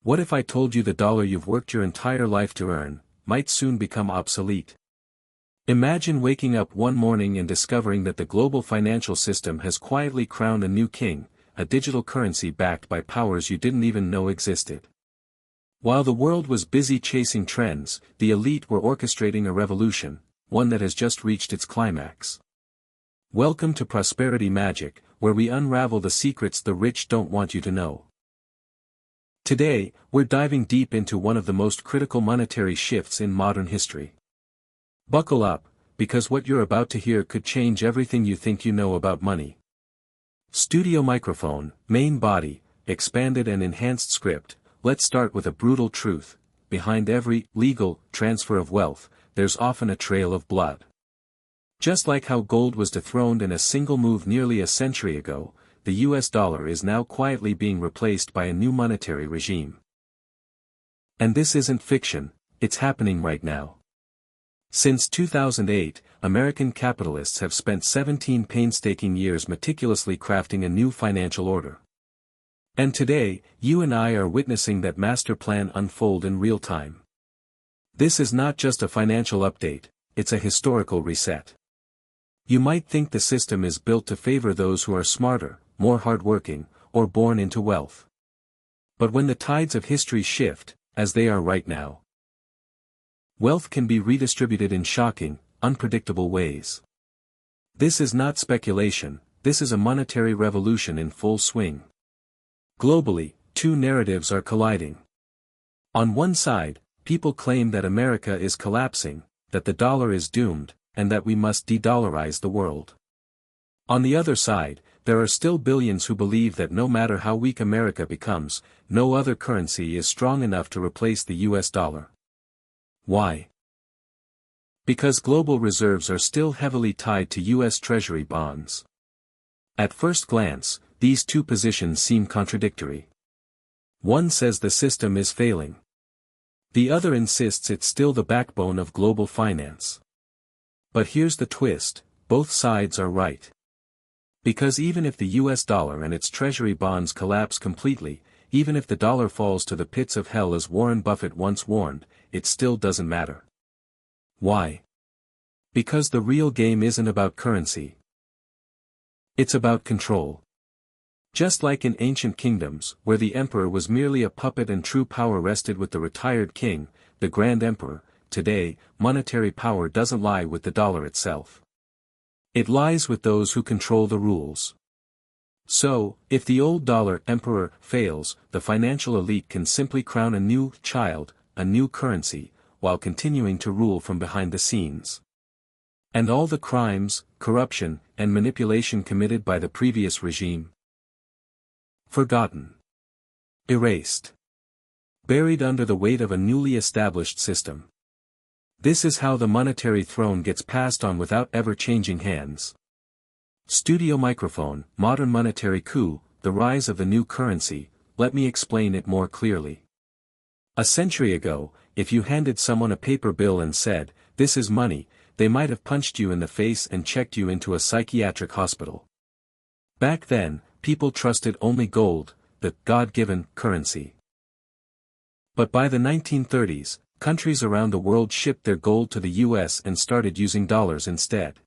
What if I told you the dollar you've worked your entire life to earn might soon become obsolete? Imagine waking up one morning and discovering that the global financial system has quietly crowned a new king, a digital currency backed by powers you didn't even know existed. While the world was busy chasing trends, the elite were orchestrating a revolution, one that has just reached its climax. Welcome to Prosperity Magic, where we unravel the secrets the rich don't want you to know. Today, we're diving deep into one of the most critical monetary shifts in modern history. Buckle up, because what you're about to hear could change everything you think you know about money. Studio microphone, main body, expanded and enhanced script. Let's start with a brutal truth. Behind every legal transfer of wealth, there's often a trail of blood. Just like how gold was dethroned in a single move nearly a century ago, the US dollar is now quietly being replaced by a new monetary regime. And this isn't fiction, it's happening right now. Since 2008, American capitalists have spent 17 painstaking years meticulously crafting a new financial order. And today, you and I are witnessing that master plan unfold in real time. This is not just a financial update, it's a historical reset. You might think the system is built to favor those who are smarter, more hardworking, or born into wealth. But when the tides of history shift, as they are right now, wealth can be redistributed in shocking, unpredictable ways. This is not speculation, this is a monetary revolution in full swing. Globally, two narratives are colliding. On one side, people claim that America is collapsing, that the dollar is doomed, and that we must de-dollarize the world. On the other side, there are still billions who believe that no matter how weak America becomes, no other currency is strong enough to replace the US dollar. Why? Because global reserves are still heavily tied to US Treasury bonds. At first glance, these two positions seem contradictory. One says the system is failing. The other insists it's still the backbone of global finance. But here's the twist, both sides are right. Because even if the US dollar and its Treasury bonds collapse completely, even if the dollar falls to the pits of hell as Warren Buffett once warned, it still doesn't matter. Why? Because the real game isn't about currency. It's about control. Just like in ancient kingdoms, where the emperor was merely a puppet and true power rested with the retired king, the grand emperor, today, monetary power doesn't lie with the dollar itself. It lies with those who control the rules. So, if the old dollar emperor fails, the financial elite can simply crown a new child, a new currency, while continuing to rule from behind the scenes. And all the crimes, corruption, and manipulation committed by the previous regime? Forgotten. Erased. Buried under the weight of a newly established system. This is how the monetary throne gets passed on without ever changing hands. Studio microphone, modern monetary coup, the rise of the new currency. Let me explain it more clearly. A century ago, if you handed someone a paper bill and said, "This is money," they might have punched you in the face and checked you into a psychiatric hospital. Back then, people trusted only gold, the God-given currency. But by the 1930s, countries around the world shipped their gold to the US and started using dollars instead.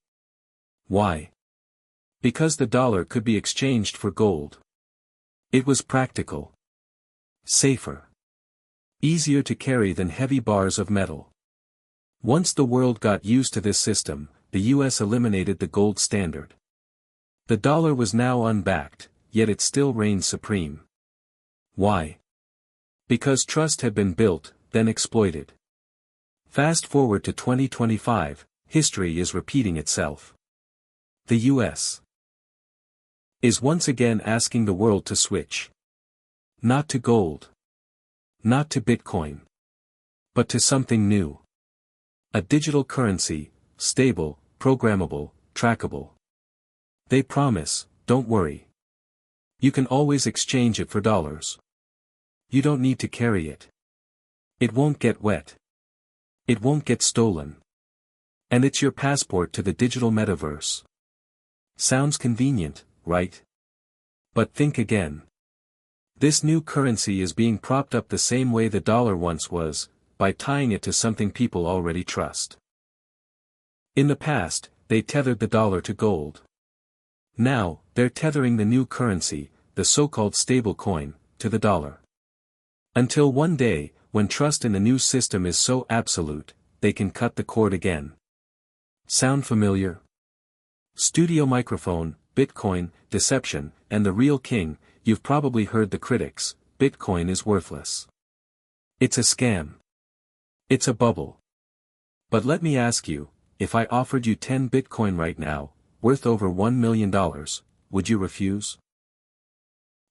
Why? Because the dollar could be exchanged for gold. It was practical. Safer. Easier to carry than heavy bars of metal. Once the world got used to this system, the US eliminated the gold standard. The dollar was now unbacked, yet it still reigned supreme. Why? Because trust had been built, then exploited. Fast forward to 2025, history is repeating itself. The US is once again asking the world to switch. Not to gold. Not to Bitcoin. But to something new. A digital currency, stable, programmable, trackable. They promise, don't worry. You can always exchange it for dollars. You don't need to carry it. It won't get wet. It won't get stolen. And it's your passport to the digital metaverse. Sounds convenient, right? But think again. This new currency is being propped up the same way the dollar once was, by tying it to something people already trust. In the past, they tethered the dollar to gold. Now, they're tethering the new currency, the so-called stable coin, to the dollar. Until one day, when trust in the new system is so absolute, they can cut the cord again. Sound familiar? Studio microphone, Bitcoin, deception, and the real king. You've probably heard the critics, Bitcoin is worthless. It's a scam. It's a bubble. But let me ask you, if I offered you 10 Bitcoin right now, worth over $1 million, would you refuse?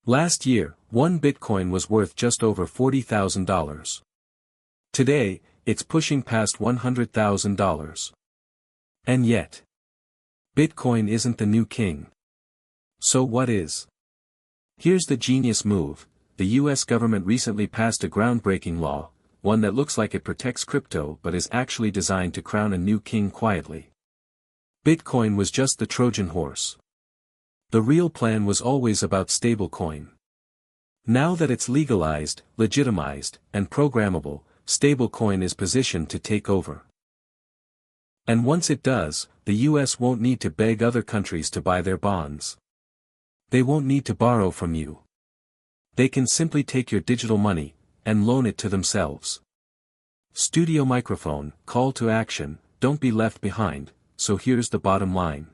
Last year, one Bitcoin was worth just over $40,000. Today, it's pushing past $100,000. And yet, Bitcoin isn't the new king. So what is? Here's the genius move. The US government recently passed a groundbreaking law, one that looks like it protects crypto but is actually designed to crown a new king quietly. Bitcoin was just the Trojan horse. The real plan was always about stablecoin. Now that it's legalized, legitimized, and programmable, stablecoin is positioned to take over. And once it does, the US won't need to beg other countries to buy their bonds. They won't need to borrow from you. They can simply take your digital money, and loan it to themselves. Studio microphone, call to action, don't be left behind, so here's the bottom line.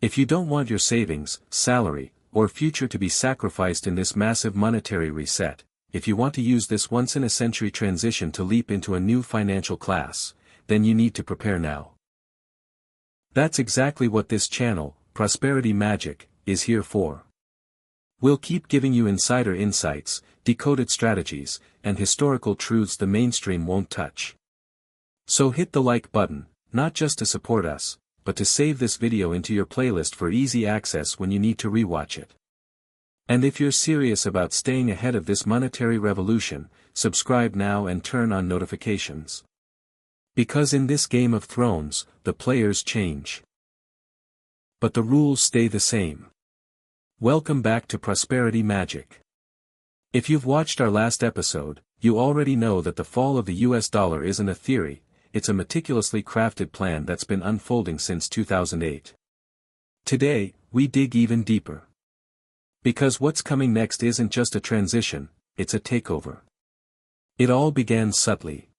If you don't want your savings, salary, or future to be sacrificed in this massive monetary reset, if you want to use this once-in-a-century transition to leap into a new financial class, then you need to prepare now. That's exactly what this channel, Prosperity Magic, is here for. We'll keep giving you insider insights, decoded strategies, and historical truths the mainstream won't touch. So hit the like button, not just to support us, but to save this video into your playlist for easy access when you need to rewatch it. And if you're serious about staying ahead of this monetary revolution, subscribe now and turn on notifications. Because in this Game of Thrones, the players change. But the rules stay the same. Welcome back to Prosperity Magic. If you've watched our last episode, you already know that the fall of the US dollar isn't a theory, it's a meticulously crafted plan that's been unfolding since 2008. Today, we dig even deeper. Because what's coming next isn't just a transition, it's a takeover. It all began subtly.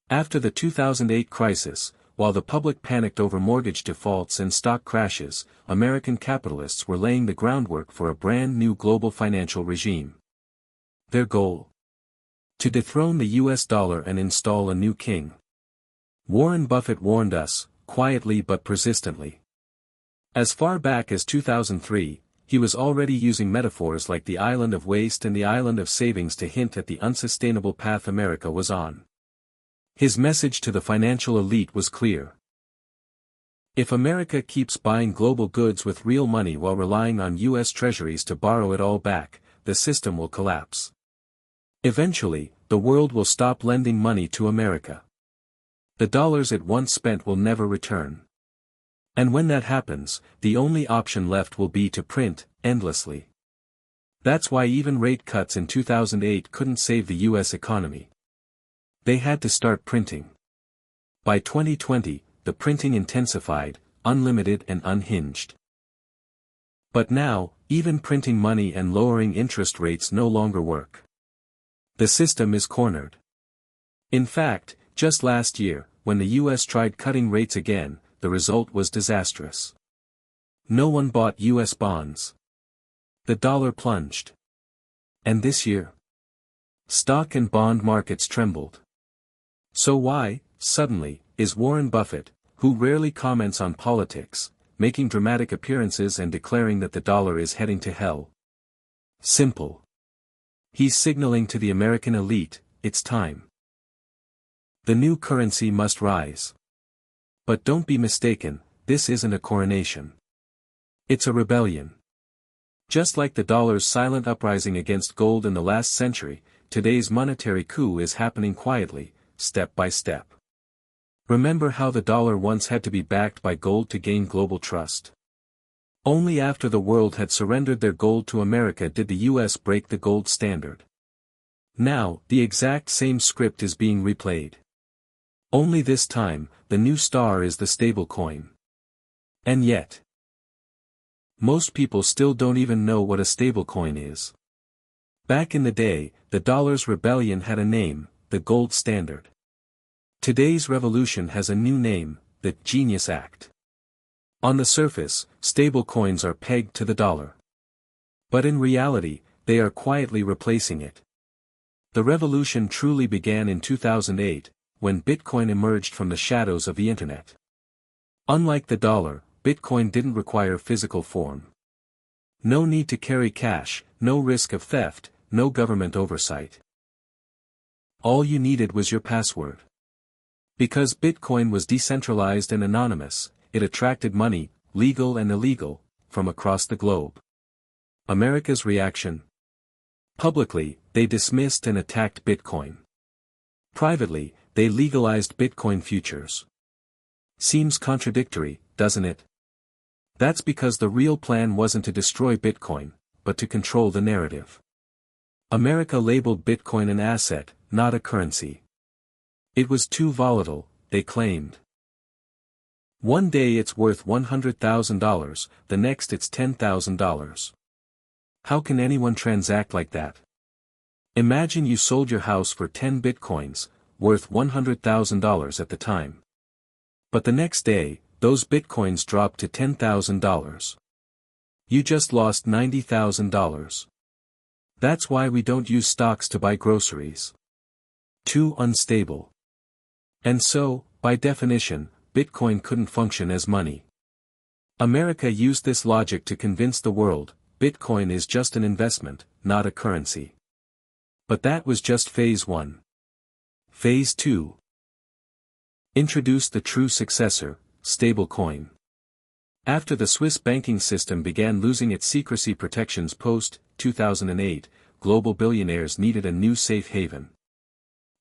After the 2008 crisis, while the public panicked over mortgage defaults and stock crashes, American capitalists were laying the groundwork for a brand new global financial regime. Their goal? To dethrone the US dollar and install a new king. Warren Buffett warned us, quietly but persistently. As far back as 2003, he was already using metaphors like the island of waste and the island of savings to hint at the unsustainable path America was on. His message to the financial elite was clear. If America keeps buying global goods with real money while relying on US treasuries to borrow it all back, the system will collapse. Eventually, the world will stop lending money to America. The dollars it once spent will never return. And when that happens, the only option left will be to print, endlessly. That's why even rate cuts in 2008 couldn't save the US economy. They had to start printing. By 2020, the printing intensified, unlimited and unhinged. But now, even printing money and lowering interest rates no longer work. The system is cornered. In fact, just last year, when the US tried cutting rates again, the result was disastrous. No one bought US bonds. The dollar plunged. And this year? Stock and bond markets trembled. So why, suddenly, is Warren Buffett, who rarely comments on politics, making dramatic appearances and declaring that the dollar is heading to hell? Simple. He's signaling to the American elite, it's time. The new currency must rise. But don't be mistaken, this isn't a coronation. It's a rebellion. Just like the dollar's silent uprising against gold in the last century, today's monetary coup is happening quietly, step by step. Remember how the dollar once had to be backed by gold to gain global trust? Only after the world had surrendered their gold to America did the US break the gold standard. Now, the exact same script is being replayed. Only this time, the new star is the stablecoin. And yet, most people still don't even know what a stablecoin is. Back in the day, the dollar's rebellion had a name, the gold standard. Today's revolution has a new name, the Genius Act. On the surface, stablecoins are pegged to the dollar. But in reality, they are quietly replacing it. The revolution truly began in 2008, when Bitcoin emerged from the shadows of the internet. Unlike the dollar, Bitcoin didn't require physical form. No need to carry cash, no risk of theft, no government oversight. All you needed was your password. Because Bitcoin was decentralized and anonymous, it attracted money, legal and illegal, from across the globe. America's reaction? Publicly, they dismissed and attacked Bitcoin. Privately, they legalized Bitcoin futures. Seems contradictory, doesn't it? That's because the real plan wasn't to destroy Bitcoin, but to control the narrative. America labeled Bitcoin an asset, not a currency. It was too volatile, they claimed. One day it's worth $100,000, the next it's $10,000. How can anyone transact like that? Imagine you sold your house for 10 Bitcoins, worth $100,000 at the time. But the next day, those Bitcoins dropped to $10,000. You just lost $90,000. That's why we don't use stocks to buy groceries. Too unstable. And so, by definition, Bitcoin couldn't function as money. America used this logic to convince the world, Bitcoin is just an investment, not a currency. But that was just phase 1. Phase 2. Introduced the true successor, stablecoin. After the Swiss banking system began losing its secrecy protections post-2008, global billionaires needed a new safe haven.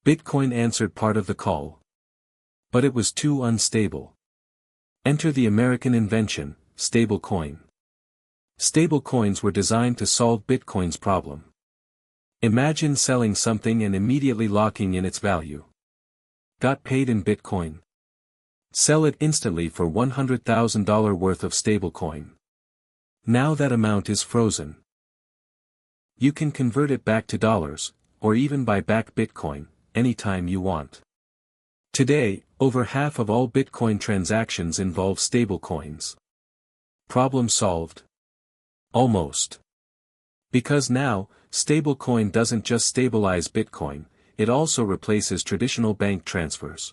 Bitcoin answered part of the call. But it was too unstable. Enter the American invention, stablecoin. Stablecoins were designed to solve Bitcoin's problem. Imagine selling something and immediately locking in its value. Got paid in Bitcoin? Sell it instantly for $100,000 worth of stablecoin. Now that amount is frozen. You can convert it back to dollars, or even buy back Bitcoin, anytime you want. Today, over half of all Bitcoin transactions involve stablecoins. Problem solved? Almost. Because now, stablecoin doesn't just stabilize Bitcoin, it also replaces traditional bank transfers.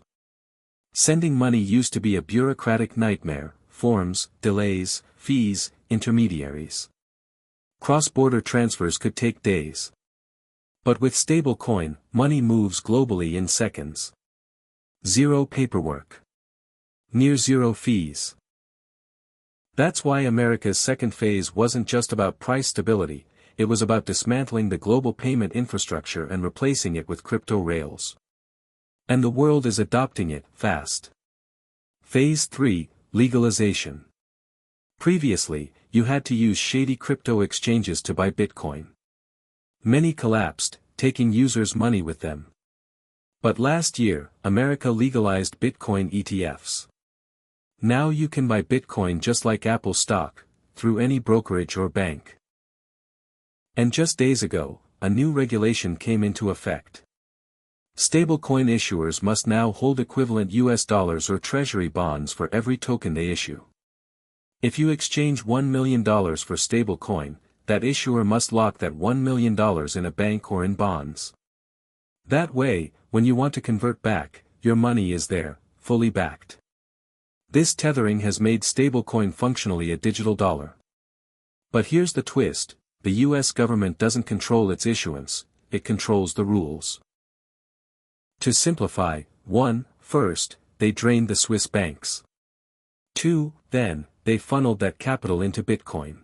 Sending money used to be a bureaucratic nightmare, forms, delays, fees, intermediaries. Cross-border transfers could take days. But with stablecoin, money moves globally in seconds. Zero paperwork. Near zero fees. That's why America's second phase wasn't just about price stability, it was about dismantling the global payment infrastructure and replacing it with crypto rails. And the world is adopting it, fast. Phase 3, legalization. Previously, you had to use shady crypto exchanges to buy Bitcoin. Many collapsed, taking users' money with them. But last year, America legalized Bitcoin ETFs. Now you can buy Bitcoin just like Apple stock, through any brokerage or bank. And just days ago, a new regulation came into effect. Stablecoin issuers must now hold equivalent US dollars or treasury bonds for every token they issue. If you exchange $1 million for stablecoin, that issuer must lock that $1 million in a bank or in bonds. That way, when you want to convert back, your money is there, fully backed. This tethering has made stablecoin functionally a digital dollar. But here's the twist, the US government doesn't control its issuance, it controls the rules. To simplify, 1. First, they drained the Swiss banks. 2. Then, they funneled that capital into Bitcoin.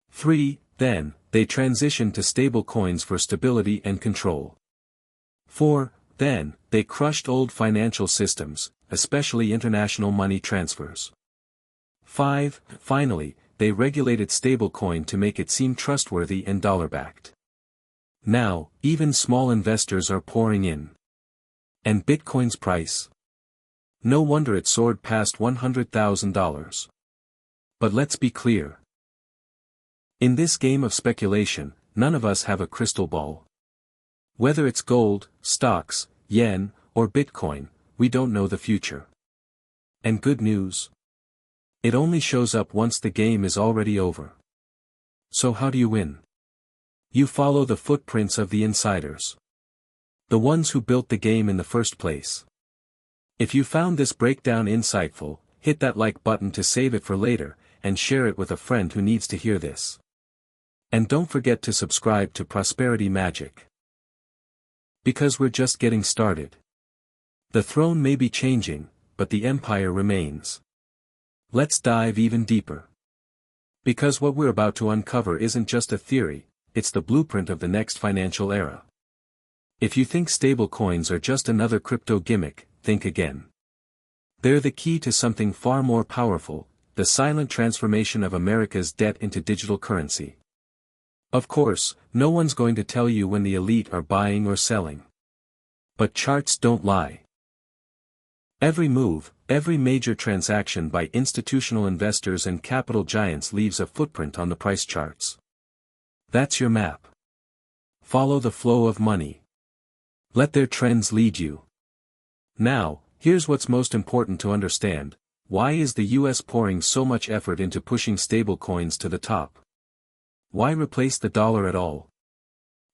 3. Then, they transitioned to stable coins for stability and control. 4. Then, they crushed old financial systems, especially international money transfers. 5. Finally, they regulated stablecoin to make it seem trustworthy and dollar-backed. Now, even small investors are pouring in. And Bitcoin's price? No wonder it soared past $100,000. But let's be clear. In this game of speculation, none of us have a crystal ball. Whether it's gold, stocks, yen, or Bitcoin, we don't know the future. And good news? It only shows up once the game is already over. So how do you win? You follow the footprints of the insiders. The ones who built the game in the first place. If you found this breakdown insightful, hit that like button to save it for later, and share it with a friend who needs to hear this. And don't forget to subscribe to Prosperity Magic. Because we're just getting started. The throne may be changing, but the empire remains. Let's dive even deeper. Because what we're about to uncover isn't just a theory, it's the blueprint of the next financial era. If you think stablecoins are just another crypto gimmick, think again. They're the key to something far more powerful, the silent transformation of America's debt into digital currency. Of course, no one's going to tell you when the elite are buying or selling. But charts don't lie. Every move, every major transaction by institutional investors and capital giants leaves a footprint on the price charts. That's your map. Follow the flow of money. Let their trends lead you. Now, here's what's most important to understand: why is the US pouring so much effort into pushing stablecoins to the top? Why replace the dollar at all?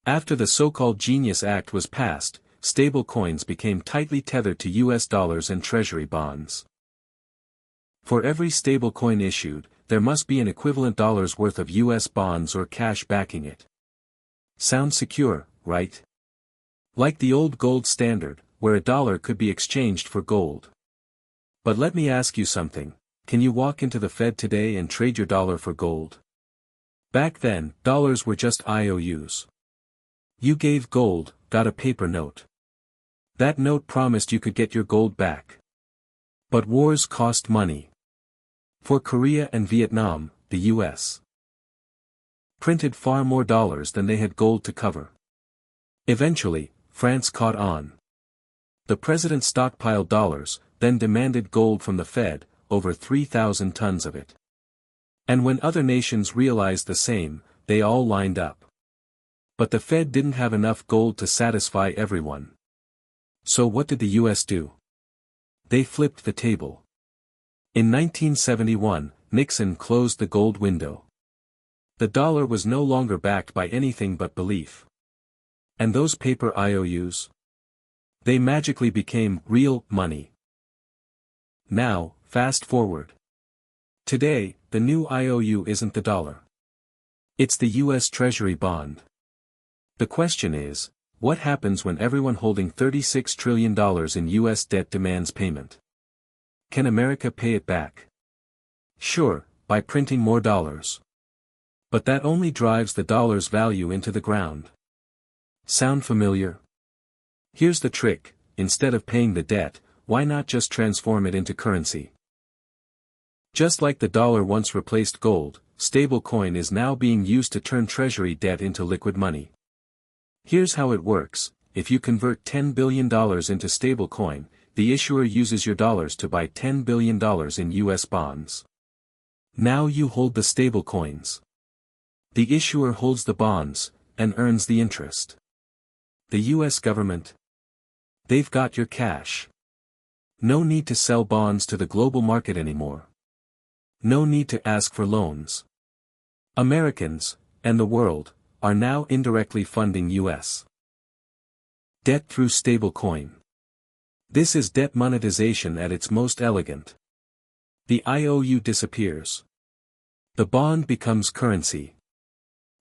After the so-called Genius Act was passed, stablecoins became tightly tethered to US dollars and treasury bonds. For every stablecoin issued, there must be an equivalent dollar's worth of US bonds or cash backing it. Sounds secure, right? Like the old gold standard, where a dollar could be exchanged for gold. But let me ask you something: can you walk into the Fed today and trade your dollar for gold? Back then, dollars were just IOUs. You gave gold, got a paper note. That note promised you could get your gold back. But wars cost money. For Korea and Vietnam, the US printed far more dollars than they had gold to cover. Eventually, France caught on. The president stockpiled dollars, then demanded gold from the Fed, over 3,000 tons of it. And when other nations realized the same, they all lined up. But the Fed didn't have enough gold to satisfy everyone. So what did the US do? They flipped the table. In 1971, Nixon closed the gold window. The dollar was no longer backed by anything but belief. And those paper IOUs? They magically became real money. Now, fast forward. Today, the new IOU isn't the dollar. It's the US Treasury bond. The question is, what happens when everyone holding $36 trillion in US debt demands payment? Can America pay it back? Sure, by printing more dollars. But that only drives the dollar's value into the ground. Sound familiar? Here's the trick: instead of paying the debt, why not just transform it into currency? Just like the dollar once replaced gold, stablecoin is now being used to turn treasury debt into liquid money. Here's how it works: if you convert $10 billion into stablecoin, the issuer uses your dollars to buy $10 billion in US bonds. Now you hold the stablecoins. The issuer holds the bonds, and earns the interest. The US government? They've got your cash. No need to sell bonds to the global market anymore. No need to ask for loans. Americans, and the world, are now indirectly funding US debt through stablecoin. This is debt monetization at its most elegant. The IOU disappears. The bond becomes currency.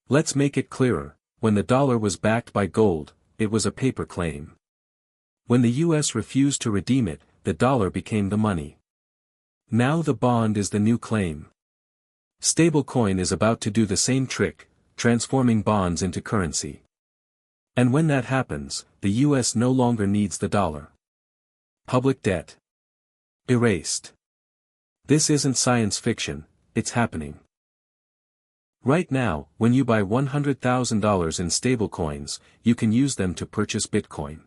Let's make it clearer: when the dollar was backed by gold, it was a paper claim. When the US refused to redeem it, the dollar became the money. Now the bond is the new claim. Stablecoin is about to do the same trick, transforming bonds into currency. And when that happens, the US no longer needs the dollar. Public debt erased. This isn't science fiction, it's happening. Right now, when you buy $100,000 in stablecoins, you can use them to purchase Bitcoin.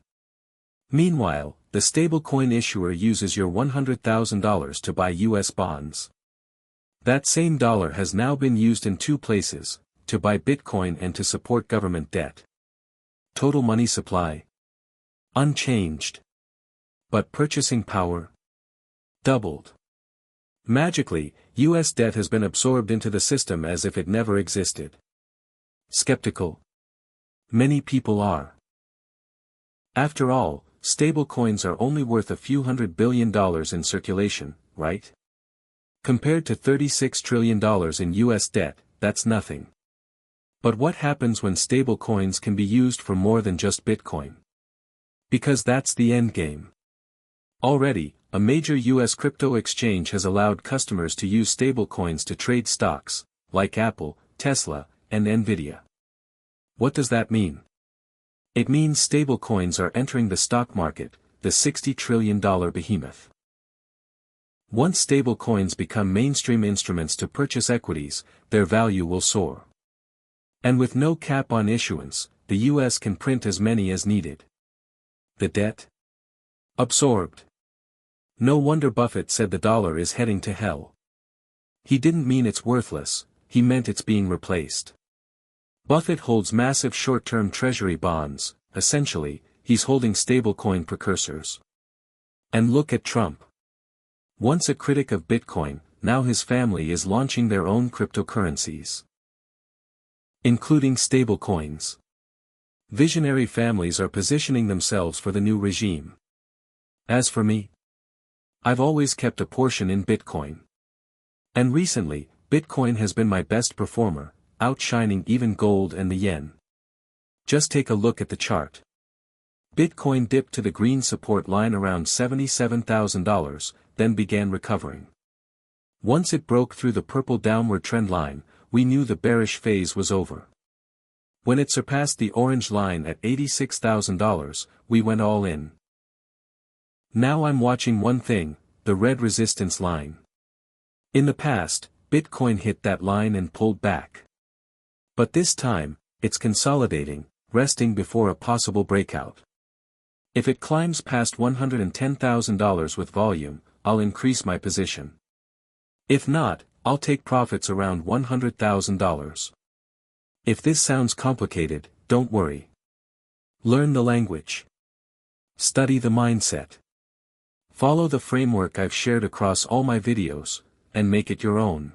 Meanwhile, the stablecoin issuer uses your $100,000 to buy US bonds. That same dollar has now been used in two places, to buy Bitcoin and to support government debt. Total money supply? Unchanged. But purchasing power? Doubled. Magically, US debt has been absorbed into the system as if it never existed. Skeptical? Many people are. After all, stablecoins are only worth a few $100 billion in circulation, right? Compared to $36 trillion in US debt, that's nothing. But what happens when stablecoins can be used for more than just Bitcoin? Because that's the endgame. Already, a major US crypto exchange has allowed customers to use stablecoins to trade stocks, like Apple, Tesla, and Nvidia. What does that mean? It means stablecoins are entering the stock market, the $60 trillion behemoth. Once stablecoins become mainstream instruments to purchase equities, their value will soar. And with no cap on issuance, the US can print as many as needed. The debt? Absorbed. No wonder Buffett said the dollar is heading to hell. He didn't mean it's worthless, he meant it's being replaced. Buffett holds massive short-term treasury bonds, essentially, he's holding stablecoin precursors. And look at Trump. Once a critic of Bitcoin, now his family is launching their own cryptocurrencies, including stablecoins. Visionary families are positioning themselves for the new regime. As for me, I've always kept a portion in Bitcoin. And recently, Bitcoin has been my best performer, outshining even gold and the yen. Just take a look at the chart. Bitcoin dipped to the green support line around $77,000, then began recovering. Once it broke through the purple downward trend line, we knew the bearish phase was over. When it surpassed the orange line at $86,000, we went all in. Now I'm watching one thing, the red resistance line. In the past, Bitcoin hit that line and pulled back. But this time, it's consolidating, resting before a possible breakout. If it climbs past $110,000 with volume, I'll increase my position. If not, I'll take profits around $100,000. If this sounds complicated, don't worry. Learn the language. Study the mindset. Follow the framework I've shared across all my videos, and make it your own.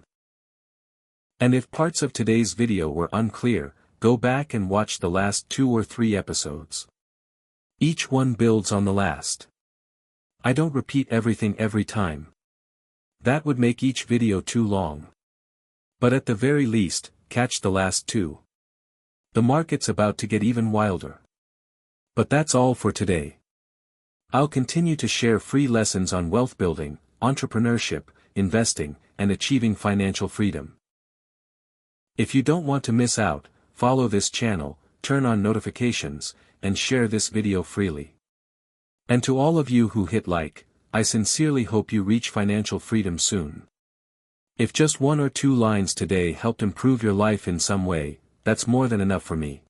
And if parts of today's video were unclear, go back and watch the last 2 or 3 episodes. Each one builds on the last. I don't repeat everything every time. That would make each video too long. But at the very least, catch the last 2. The market's about to get even wilder. But that's all for today. I'll continue to share free lessons on wealth building, entrepreneurship, investing, and achieving financial freedom. If you don't want to miss out, follow this channel, turn on notifications, and share this video freely. And to all of you who hit like, I sincerely hope you reach financial freedom soon. If just 1 or 2 lines today helped improve your life in some way, that's more than enough for me.